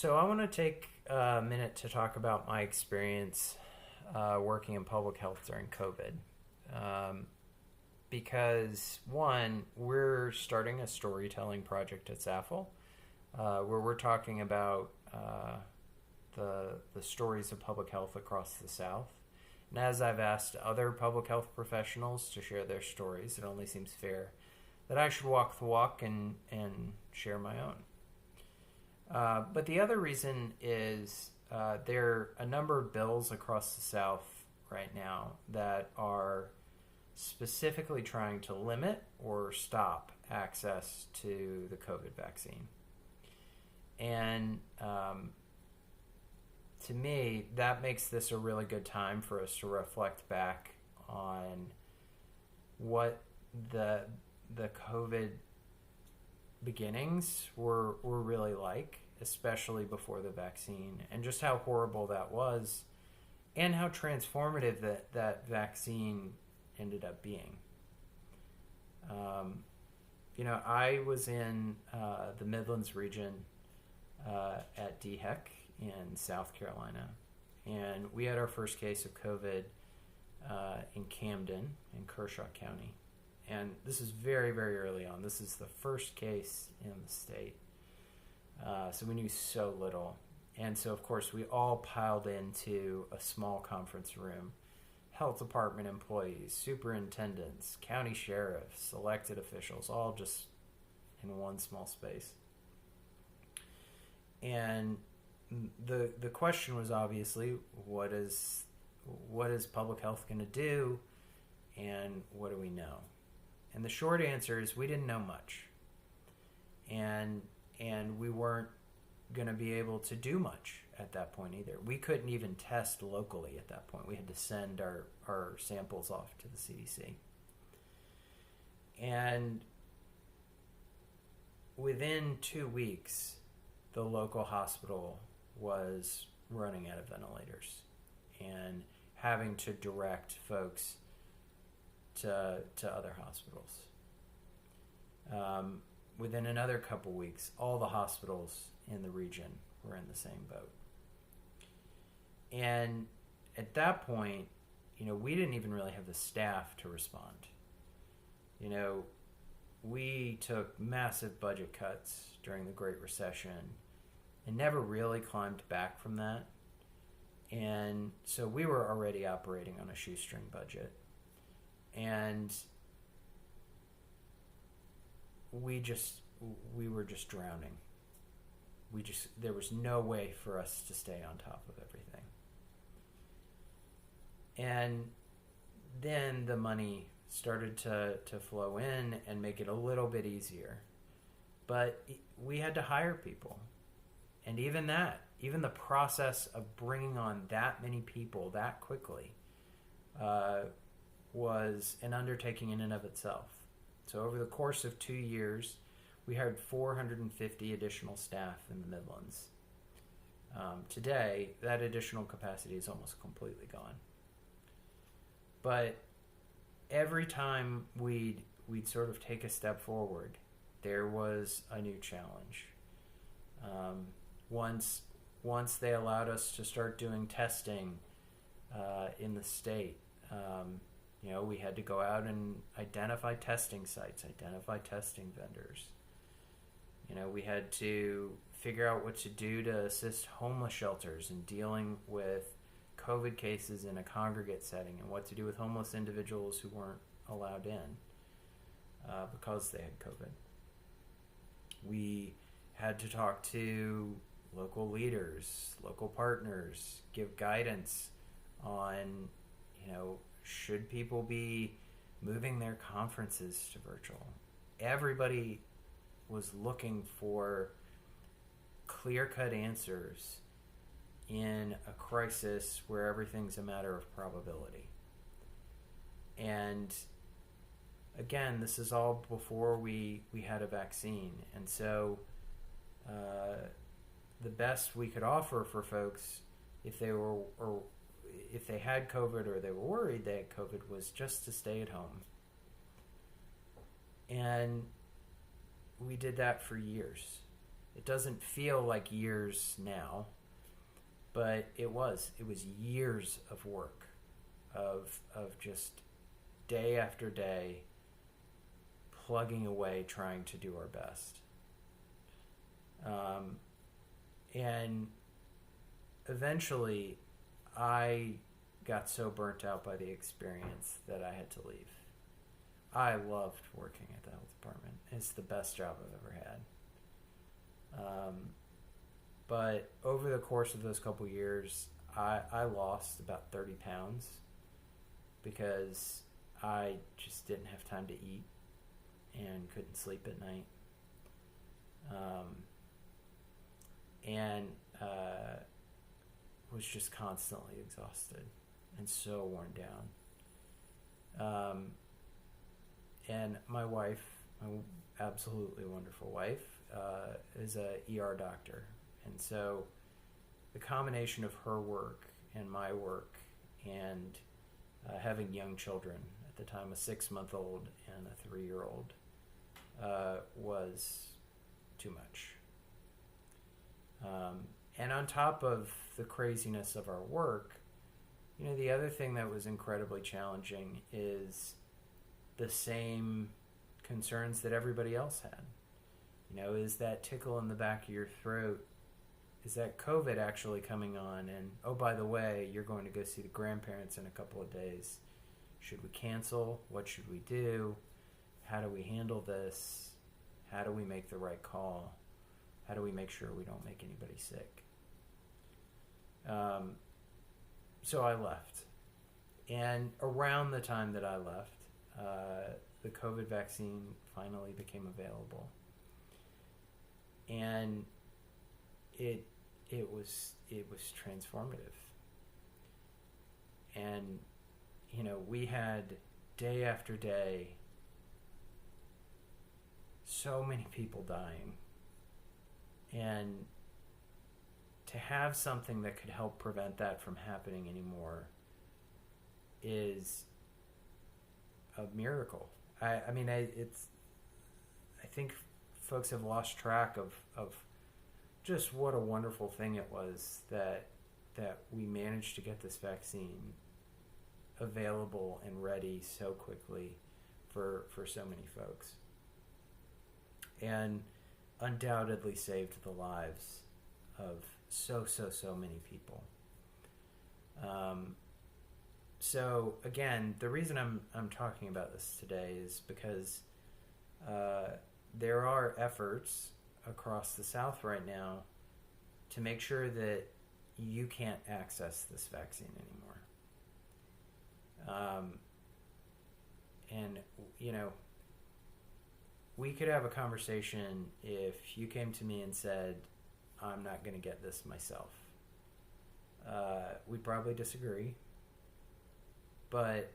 So I want to take a minute to talk about my experience working in public health during COVID. Um, because one, we're starting a storytelling project at SAFL where we're talking about the stories of public health across the South. And as I've asked other public health professionals to share their stories, it only seems fair that I should walk the walk and share my own. But the other reason is there are a number of bills across the South right now that are specifically trying to limit or stop access to the COVID vaccine. And to me, that makes this a really good time for us to reflect back on what the COVID beginnings were really like, especially before the vaccine, and just how horrible that was, and how transformative that vaccine ended up being. I was in the Midlands region at DHEC in South Carolina, and we had our first case of COVID in Camden in Kershaw County. And this is very, very early on. This is the first case in the state. So we knew so little. And so, of course, we all piled into a small conference room. Health department employees, superintendents, county sheriffs, elected officials, all just in one small space. And the question was obviously, what is public health going to do, and what do we know? And the short answer is we didn't know much. And we weren't going to be able to do much at that point either. We couldn't even test locally at that point. We had to send our samples off to the CDC. And within 2 weeks, the local hospital was running out of ventilators and having to direct folks to other hospitals. Within another couple weeks, all the hospitals in the region were in the same boat. And at that point, we didn't even really have the staff to respond. We took massive budget cuts during the Great Recession and never really climbed back from that. And so we were already operating on a shoestring budget. And we were just drowning. There was no way for us to stay on top of everything. And then the money started to flow in and make it a little bit easier. But we had to hire people. And even the process of bringing on that many people that quickly was an undertaking in and of itself. So over the course of 2 years, we hired 450 additional staff in the Midlands. Today, that additional capacity is almost completely gone. But every time we'd sort of take a step forward, there was a new challenge. Once they allowed us to start doing testing in the state, we had to go out and identify testing sites, identify testing vendors. We had to figure out what to do to assist homeless shelters in dealing with COVID cases in a congregate setting, and what to do with homeless individuals who weren't allowed in because they had COVID. We had to talk to local leaders, local partners, give guidance on, should people be moving their conferences to virtual? Everybody was looking for clear-cut answers in a crisis where everything's a matter of probability. And again, this is all before we had a vaccine. And so the best we could offer for folks, if they had COVID or they were worried they had COVID, was just to stay at home. And we did that for years. It doesn't feel like years now, but it was years of work, of just day after day plugging away trying to do our best. And eventually I got so burnt out by the experience that I had to leave. I loved working at the health department. It's the best job I've ever had. But over the course of those couple years, I lost about 30 pounds because I just didn't have time to eat and couldn't sleep at night. And was just constantly exhausted and so worn down. And my wife, my absolutely wonderful wife, is a ER doctor. And so the combination of her work and my work and having young children, at the time a 6-month-old and a 3-year-old, was too much. And on top of the craziness of our work, the other thing that was incredibly challenging is the same concerns that everybody else had. Is that tickle in the back of your throat, is that COVID actually coming on? And, oh, by the way, you're going to go see the grandparents in a couple of days. Should we cancel? What should we do? How do we handle this? How do we make the right call? How do we make sure we don't make anybody sick? So I left. And around the time that I left, the COVID vaccine finally became available. And it was transformative. And we had day after day so many people dying, and to have something that could help prevent that from happening anymore is a miracle. I think folks have lost track of just what a wonderful thing it was that we managed to get this vaccine available and ready so quickly for so many folks, and undoubtedly saved the lives of so many people. So again, the reason I'm talking about this today is because there are efforts across the South right now to make sure that you can't access this vaccine anymore. And we could have a conversation if you came to me and said, I'm not going to get this myself. We'd probably disagree. But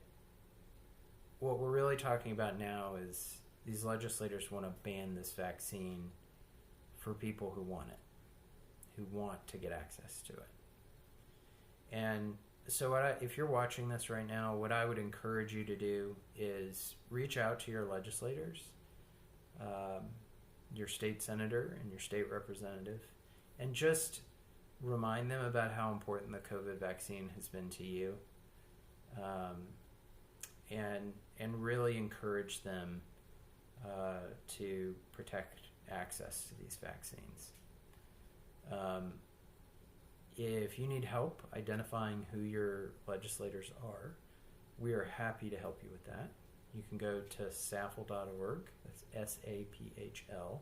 what we're really talking about now is these legislators want to ban this vaccine for people who want it, who want to get access to it. And so if you're watching this right now, what I would encourage you to do is reach out to your legislators, your state senator and your state representative, and just remind them about how important the COVID vaccine has been to you, and really encourage them to protect access to these vaccines. If you need help identifying who your legislators are, we are happy to help you with that. You can go to saphl.org, that's SAPHL,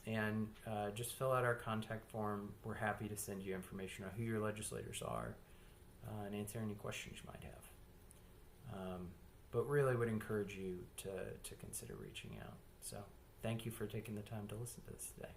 and just fill out our contact form. We're happy to send you information on who your legislators are and answer any questions you might have. But really would encourage you to consider reaching out. So thank you for taking the time to listen to this today.